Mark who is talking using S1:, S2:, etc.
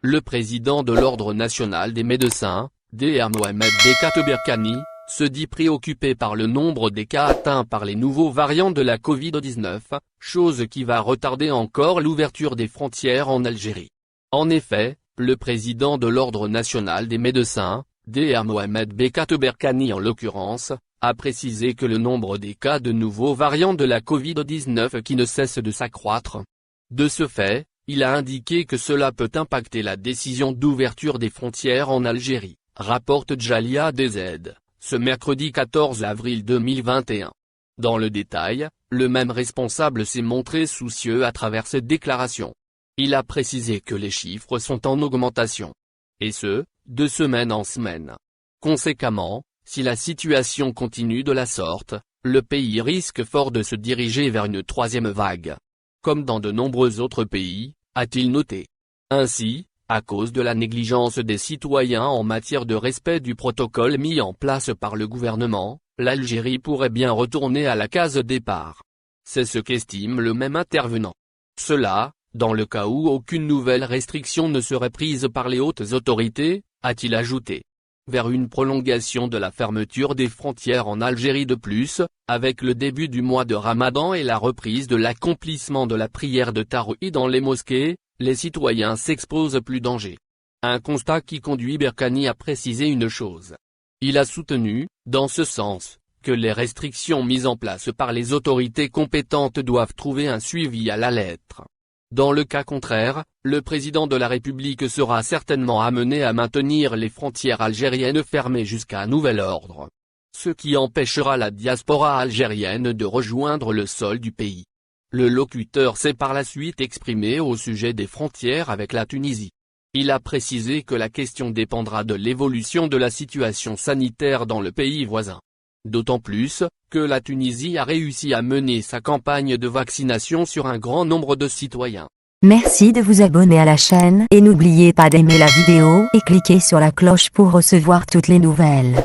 S1: le président de l'Ordre national des médecins, Dr Mohamed Bekat Berkani, se dit préoccupé par le nombre des cas atteints par les nouveaux variants de la Covid-19, chose qui va retarder encore l'ouverture des frontières en Algérie. En effet, le président de l'Ordre national des médecins, Dr Mohamed Bekat Berkani en l'occurrence, a précisé que le nombre des cas de nouveaux variants de la Covid-19 qui ne cesse de s'accroître. De ce fait, il a indiqué que cela peut impacter la décision d'ouverture des frontières en Algérie, rapporte Jalia DZ, ce mercredi 14 avril 2021. Dans le détail, le même responsable s'est montré soucieux à travers cette déclaration. Il a précisé que les chiffres sont en augmentation. Et ce, de semaine en semaine. Conséquemment, si la situation continue de la sorte, le pays risque fort de se diriger vers une troisième vague. Comme dans de nombreux autres pays, a-t-il noté. Ainsi, à cause de la négligence des citoyens en matière de respect du protocole mis en place par le gouvernement, l'Algérie pourrait bien retourner à la case départ. C'est ce qu'estime le même intervenant. Cela, dans le cas où aucune nouvelle restriction ne serait prise par les hautes autorités, a-t-il ajouté. Vers une prolongation de la fermeture des frontières en Algérie de plus, avec le début du mois de Ramadan et la reprise de l'accomplissement de la prière de Taroui dans les mosquées, les citoyens s'exposent plus danger. Un constat qui conduit Berkani à préciser une chose. Il a soutenu, dans ce sens, que les restrictions mises en place par les autorités compétentes doivent trouver un suivi à la lettre. Dans le cas contraire, le président de la République sera certainement amené à maintenir les frontières algériennes fermées jusqu'à nouvel ordre. Ce qui empêchera la diaspora algérienne de rejoindre le sol du pays. Le locuteur s'est par la suite exprimé au sujet des frontières avec la Tunisie. Il a précisé que la question dépendra de l'évolution de la situation sanitaire dans le pays voisin. D'autant plus, que la Tunisie a réussi à mener sa campagne de vaccination sur un grand nombre de citoyens.
S2: Merci de vous abonner à la chaîne et n'oubliez pas d'aimer la vidéo et cliquer sur la cloche pour recevoir toutes les nouvelles.